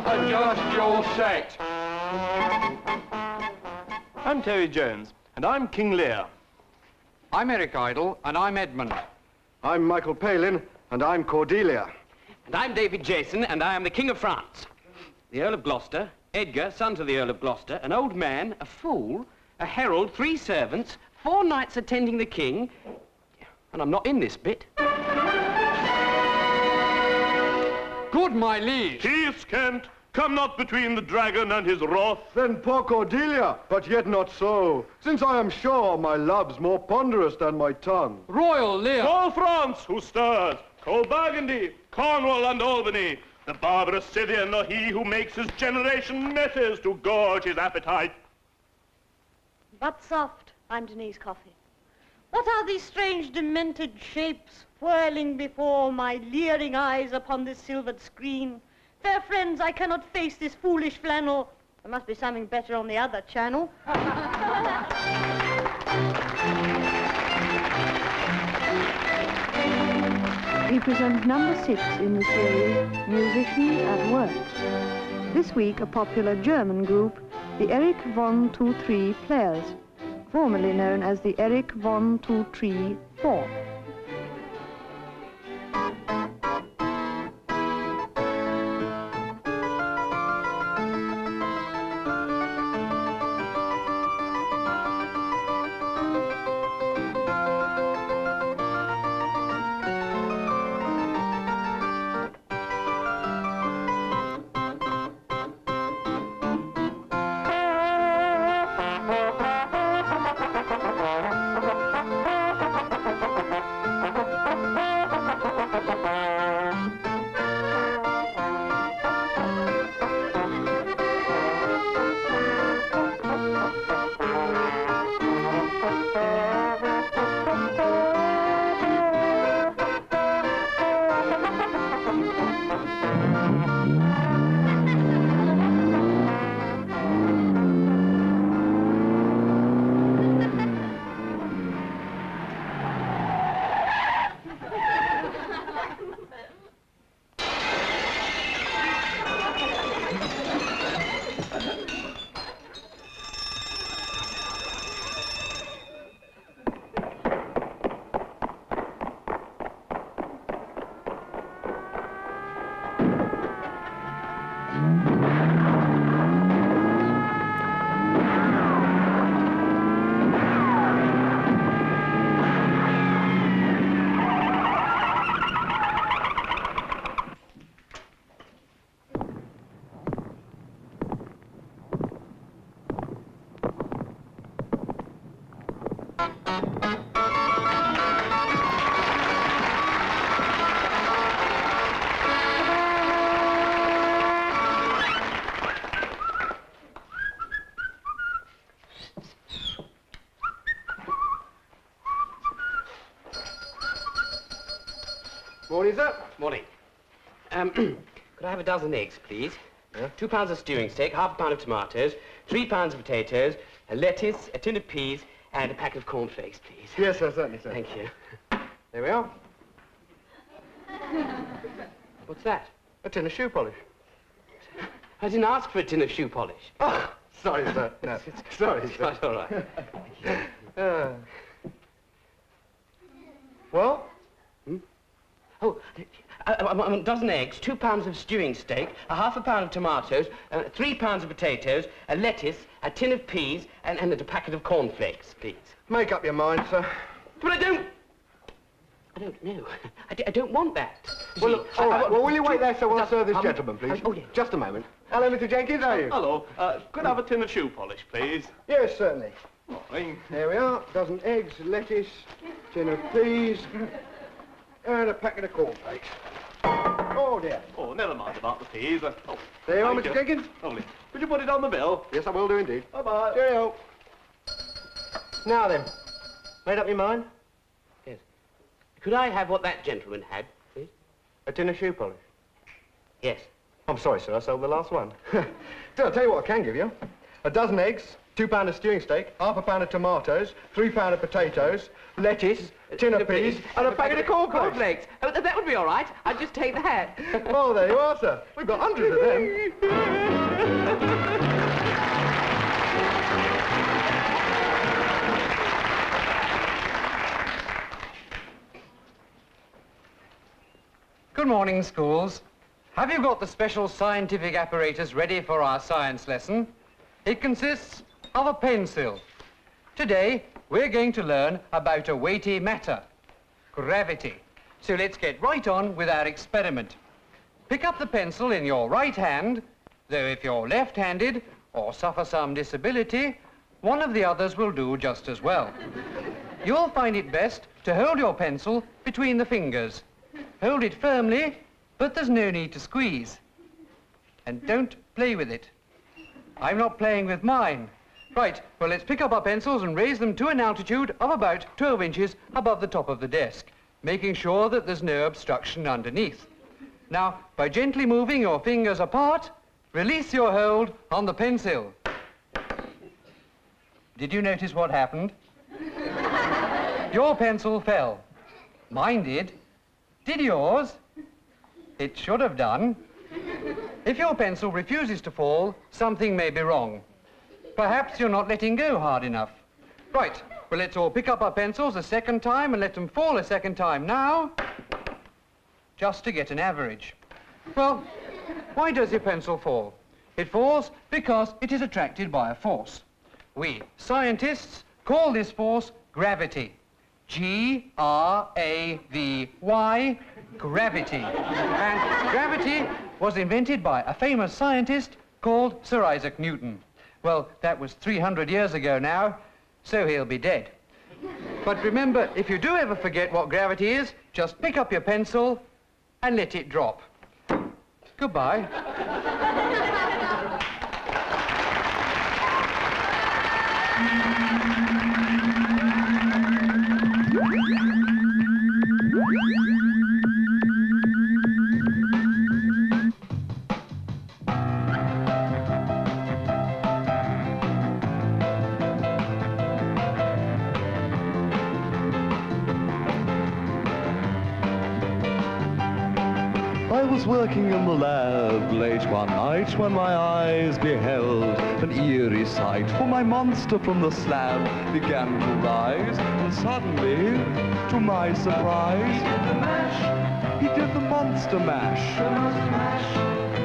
Adjust your set. I'm Terry Jones, and I'm King Lear. I'm Eric Idle, and I'm Edmund. I'm Michael Palin, and I'm Cordelia. And I'm David Jason, and I am the King of France. The Earl of Gloucester, Edgar, son to the Earl of Gloucester, an old man, a fool, a herald, 3 servants, 4 knights attending the king, and I'm not in this bit. Good, my liege. Peace, Kent. Come not between the dragon and his wrath. Then poor Cordelia, but yet not so, since I am sure my love's more ponderous than my tongue. Royal Lear. Call France, who stirs. Call Burgundy, Cornwall, and Albany. The barbarous Scythian, or he who makes his generation messes to gorge his appetite. But soft, I'm Denise Coffey. What are these strange demented shapes whirling before my leering eyes upon this silvered screen? Fair friends, I cannot face this foolish flannel. There must be something better on the other channel. We present number 6 in the series, Musicians at Work. This week, a popular German group, the Erich von 2-3 Players, formerly known as the Erich von 2-3 4. Morning, sir. Morning. Could I have a dozen eggs, please? Yeah. 2 pounds of stewing steak, half a pound of tomatoes, 3 pounds of potatoes, a lettuce, a tin of peas, and a packet of cornflakes, please. Yes, sir, certainly, sir. Thank you. There we are. What's that? A tin of shoe polish. I didn't ask for a tin of shoe polish. Oh, sorry, sir. No, sorry, It's sir. quite all right. Well? Oh, a dozen eggs, 2 pounds of stewing steak, a half a pound of tomatoes, 3 pounds of potatoes, a lettuce, a tin of peas, and a packet of cornflakes, please. Make up your mind, sir. But I don't know. I don't want that. Well, look, all right. Well, will you wait there so we'll Just- serve this gentleman, please? Oh, yeah. Just a moment. Hello, Mr. Jenkins, how are you? Hello. Could I have a tin of shoe polish, please? Yes, certainly. Morning. There we are. Dozen eggs, lettuce, tin of peas, and a packet of cornflakes. Oh, dear. Oh, never mind about the peas. Oh, There you are, thank Mr. Jenkins. Lovely. Would you put it on the bill? Yes, I will do indeed. Bye-bye. Cheerio. Now then, made up your mind? Yes. Could I have what that gentleman had, please? A tin of shoe polish. Yes. I'm sorry, sir, I sold the last one. I'll tell you what I can give you. A dozen eggs, £2 of stewing steak, half a pound of tomatoes, £3 of potatoes, lettuce, tin of peas, and a packet of cornflakes. Cornflakes. Oh, that would be all right. I'd just take that. Oh, there you are, sir. We've got hundreds of them. Good morning, schools. Have you got the special scientific apparatus ready for our science lesson? It consists of a pencil. Today, we're going to learn about a weighty matter, gravity. So let's get right on with our experiment. Pick up the pencil in your right hand, though if you're left-handed or suffer some disability, one of the others will do just as well. You'll find it best to hold your pencil between the fingers. Hold it firmly, but there's no need to squeeze. And don't play with it. I'm not playing with mine. Right, well, let's pick up our pencils and raise them to an altitude of about 12 inches above the top of the desk, making sure that there's no obstruction underneath. Now, by gently moving your fingers apart, release your hold on the pencil. Did you notice what happened? Your pencil fell. Mine did. Did yours? It should have done. If your pencil refuses to fall, something may be wrong. Perhaps you're not letting go hard enough. Right, well, let's all pick up our pencils a second time and let them fall a second time now, just to get an average. Well, why does your pencil fall? It falls because it is attracted by a force. We scientists call this force gravity. G-R-A-V-Y, gravity. And gravity was invented by a famous scientist called Sir Isaac Newton. Well, that was 300 years ago now, so he'll be dead. But remember, if you do ever forget what gravity is, just pick up your pencil and let it drop. Goodbye. I was working in the lab late one night when my eyes beheld an eerie sight, for my monster from the slab began to rise, and suddenly, to my surprise, he did the monster mash.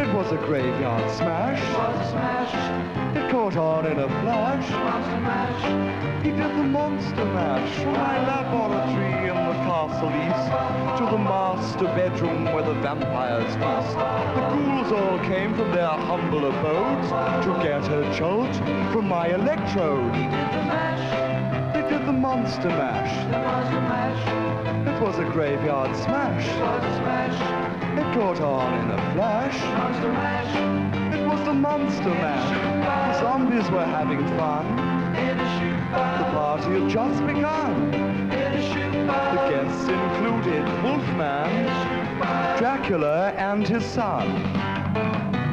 It was a graveyard smash. It caught on in a flash. He did the monster mash from my laboratory in the castle east to the master bedroom where the vampires feast. The ghouls all came from their humble abodes to get a jolt from my electrode. They did the monster mash. It was a graveyard smash. It caught on in a flash. It was the monster mash. The zombies were having fun. The party had just begun. The guests included Wolfman, Dracula, and his son.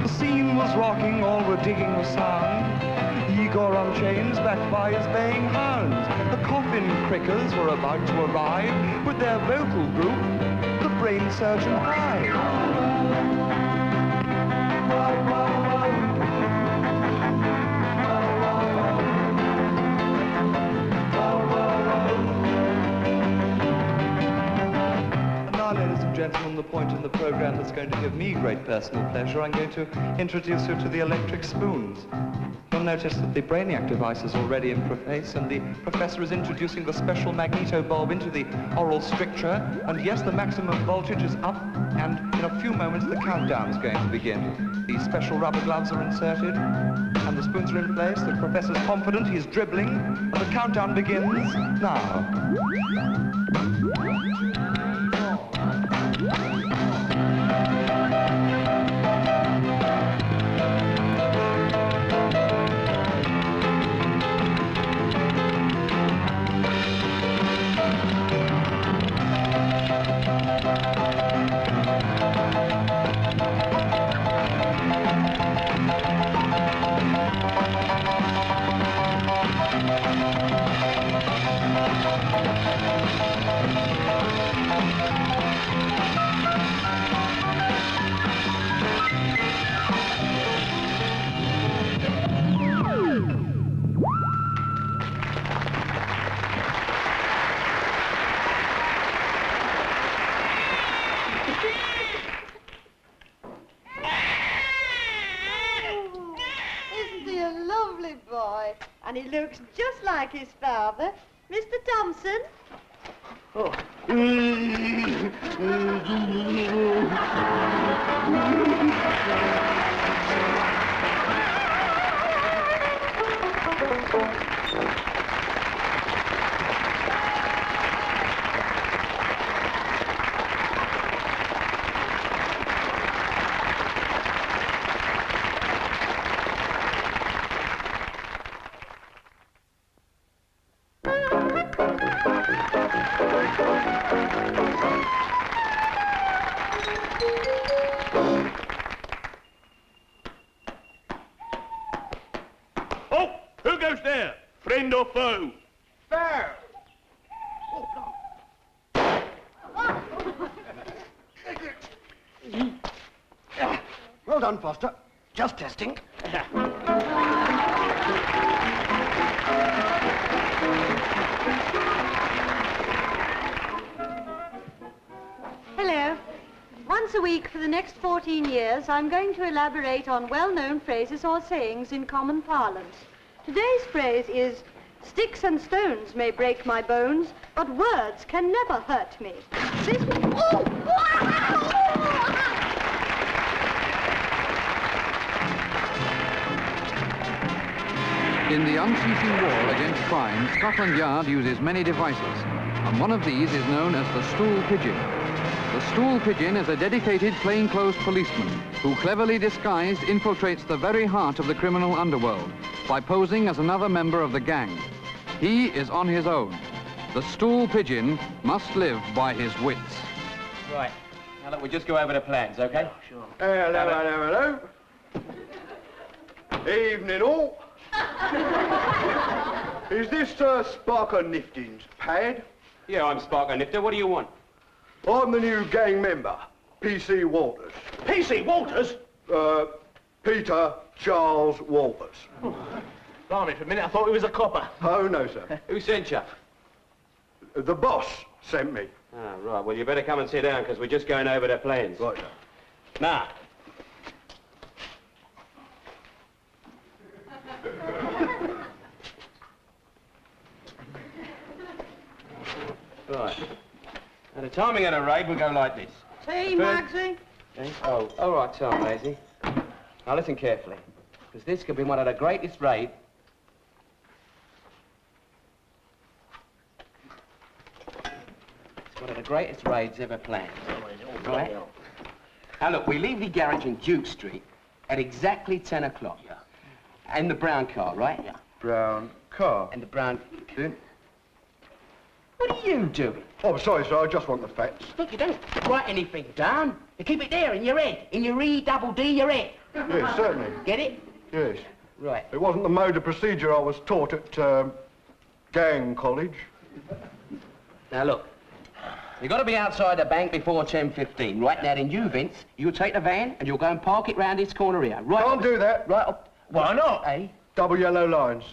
The scene was rocking, all were digging the sound. Igor on chains, backed by his baying hounds. The coffin crickers were about to arrive with their vocal group, the Brain Surgeon Hive. Ladies and gentlemen, the point in the program that's going to give me great personal pleasure, I'm going to introduce you to the electric spoons. You'll notice that the Brainiac device is already in place, and the professor is introducing the special magneto bulb into the oral stricture, and yes, the maximum voltage is up, and in a few moments the countdown is going to begin. The special rubber gloves are inserted, and the spoons are in place. The professor's confident, he's dribbling, and the countdown begins now. boy, and he looks just like his father. Mr. Thompson? Oh. Oh, who goes there? Friend or foe? There! Well done, Foster. Just testing. Hello. Once a week for the next 14 years, I'm going to elaborate on well-known phrases or sayings in common parlance. Today's phrase is, sticks and stones may break my bones, but words can never hurt me. This... Oh! In the unceasing war against crime, Scotland Yard uses many devices, and one of these is known as the stool pigeon. The stool pigeon is a dedicated plainclothes policeman who, cleverly disguised, infiltrates the very heart of the criminal underworld by posing as another member of the gang. He is on his own. The stool pigeon must live by his wits. Right. Now look, we'll just go over the plans, okay? Hello, hello, hello. Evening all. Is this Sparker Nifting's pad? Yeah, I'm Sparker Nifter. What do you want? I'm the new gang member, P.C. Walters. P.C. Walters? Peter Charles Walters. Blimey, for a minute I thought he was a copper. Oh, no, sir. Who sent you? The boss sent me. Ah, right. Well, you better come and sit down, because we're just going over the plans. Right, sir. Now. Right. Now, the timing of the raid will go like this. Hey, Magsy. Okay? Oh, all right, Tom, Maisie. Now, listen carefully, because this could be one of the greatest raids. It's one of the greatest raids ever planned. Right? Now, look, we leave the garage in Duke Street at exactly 10 o'clock. Yeah. And the brown car, right? Yeah. Brown car. And the brown... Then- What are you doing? Oh, I'm sorry, sir. I just want the facts. Look, you don't write anything down. You keep it there in your head. In your E-double-D, your head. Yes, certainly. Get it? Yes. Right. It wasn't the mode of procedure I was taught at gang college. Now, look. You've got to be outside the bank before 10:15. Right now, then you, Vince, you'll take the van and you'll go and park it round this corner here. Right. Can't do that. Right up. Why not? Eh? Double yellow lines.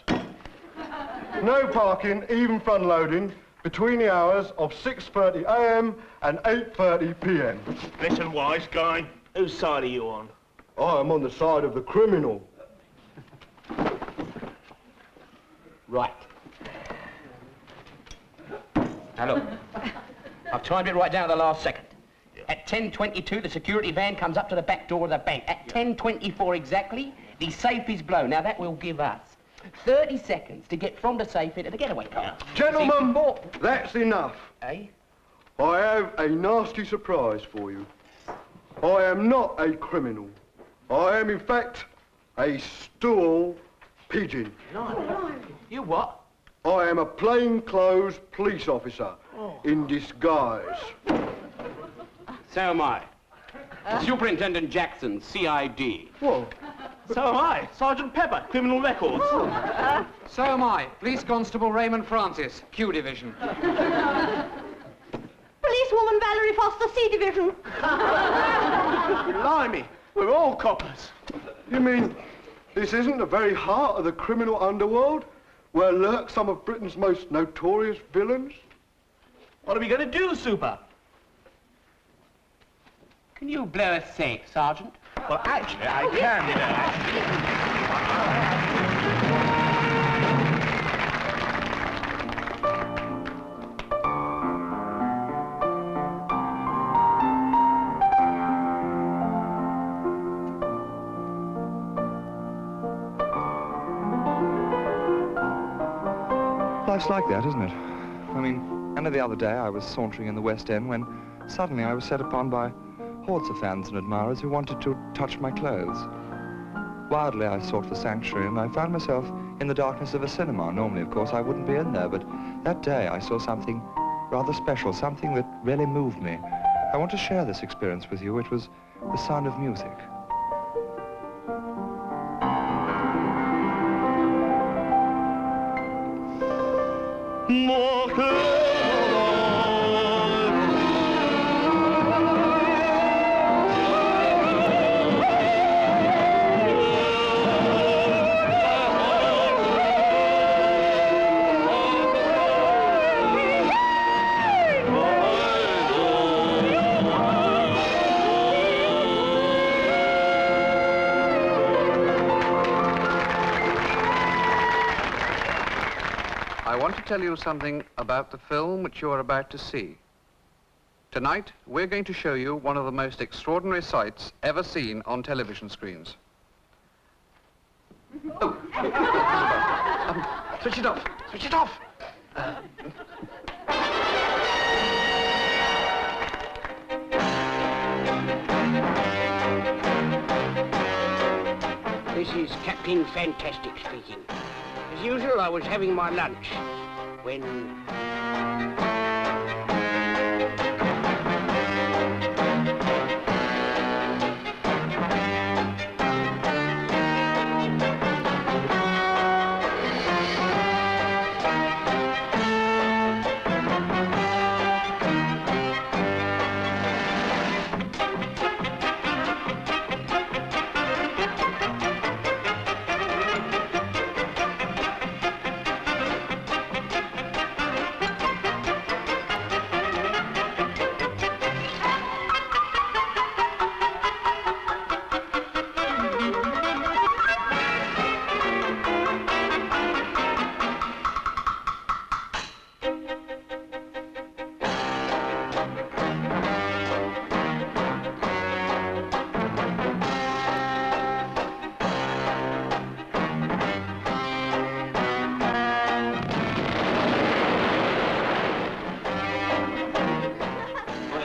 No parking, even front loading, between the hours of 6:30 a.m. and 8:30 p.m. Listen, wise guy. Whose side are you on? I am on the side of the criminal. Right. Now, look. I've timed it right down to the last second. At 10:22, the security van comes up to the back door of the bank. At 10:24 exactly, the safe is blown. Now, that will give us 30 seconds to get from the safe into the getaway car. Gentlemen, that's enough. Eh? I have a nasty surprise for you. I am not a criminal. I am, in fact, a stool pigeon. No. You what? I am a plainclothes police officer in disguise. So am I. Superintendent Jackson, CID. Whoa. So am I. Sergeant Pepper, Criminal Records. So am I, Police Constable Raymond Francis, Q Division. Policewoman Valerie Foster, C Division. Blimey, we're all coppers. You mean this isn't the very heart of the criminal underworld, where lurk some of Britain's most notorious villains? What are we going to do, Super? Can you blow a safe, Sergeant? Well, actually, I can, you know. life's like that, isn't it? I mean, only the other day I was sauntering in the West End when suddenly I was set upon by hordes of fans and admirers who wanted to touch my clothes. Wildly I sought for sanctuary, and I found myself in the darkness of a cinema. Normally, of course, I wouldn't be in there, but that day I saw something rather special, something that really moved me. I want to share this experience with you. It was the sound of music. I want to tell you something about the film which you are about to see. Tonight, we're going to show you one of the most extraordinary sights ever seen on television screens. Oh. Switch it off. Switch it off. This is Captain Fantastic speaking. As usual, I was having my lunch when...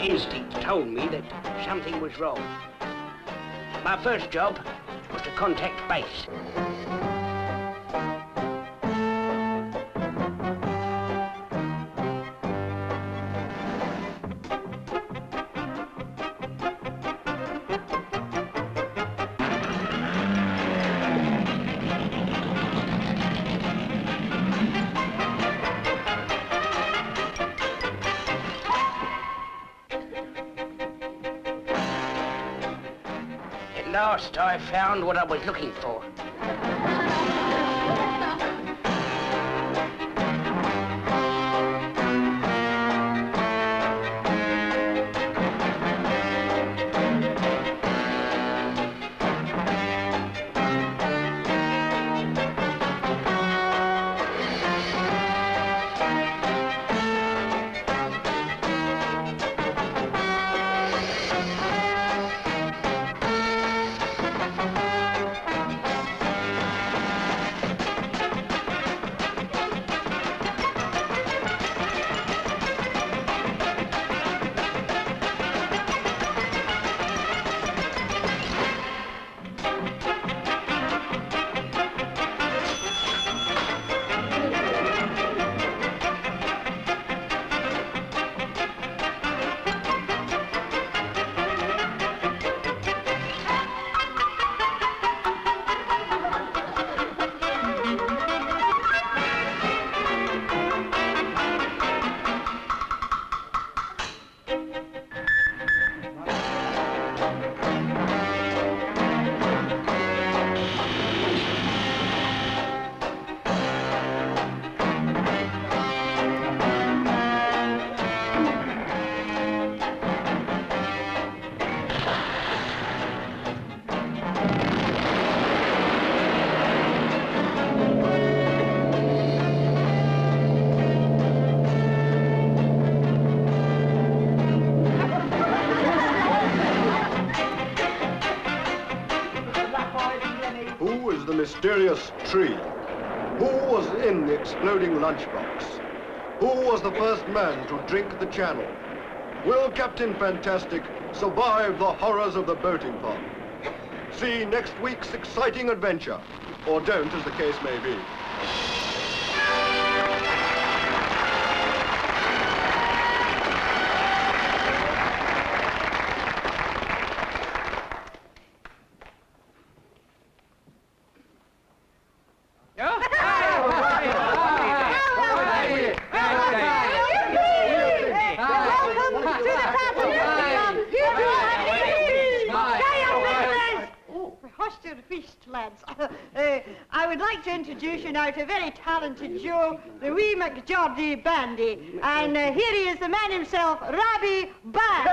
instinct told me that something was wrong. My first job was to contact base. At last, I found what I was looking for. Who is the mysterious tree? Who was in the exploding lunchbox? Who was the first man to drink the channel? Will Captain Fantastic survive the horrors of the boating pond? See next week's exciting adventure, or don't, as the case may be. Lads. I would like to introduce you now to a very talented duo, the wee McGeordie Bandy. And here he is, the man himself, Robbie Band.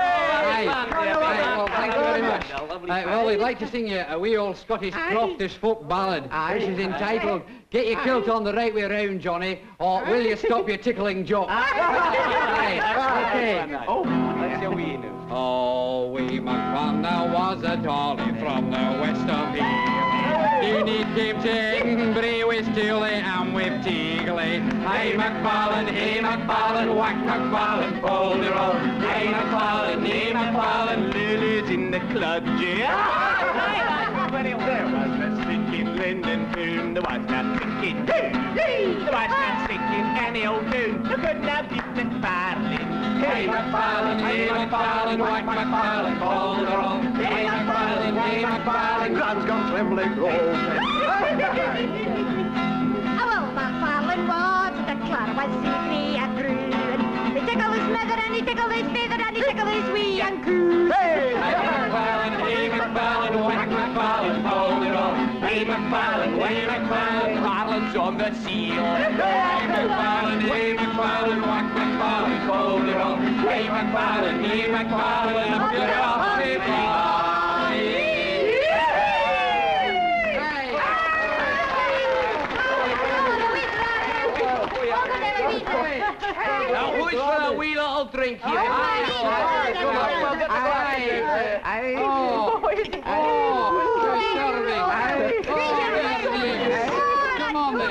Well, thank you very much. Well, we'd like to sing you a wee old Scottish croftish folk ballad, which is entitled Get Your Kilt On the Right Way Round, Johnny, or Will You Stop Your Tickling Jock? Right, okay. Oh, that's your wee news. Oh, wee McFarlane was a dolly from the west of Hill. You need keep taking brie with Steely and with Teagley. Hey McFarlane, whack McFarlane, fold it all. Hey McFarlane, Lily's in the club, yeah. There was a sticking Linden tune, the wife's not sticking. The wife's not sticking any old tune. You couldn't have beat McFarlane. Hey McFarlane, whack McFarlane, fold it all. Hey McFarlane, Grand's gone trembling roll. Well, McFarlane was the clown was free and true. He tickled his mother and he tickled his feather and he tickled his wee and coo. Hey McFarlane, whack McFarlane, fold it all. Hey McFarlane, Farland's on the seal. Hey McFarlane, whack McFarlane, fold it all. Hey McFarlane, up your ass, hey Now, who's for a wee little drink here? Come on then,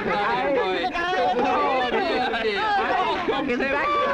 boy.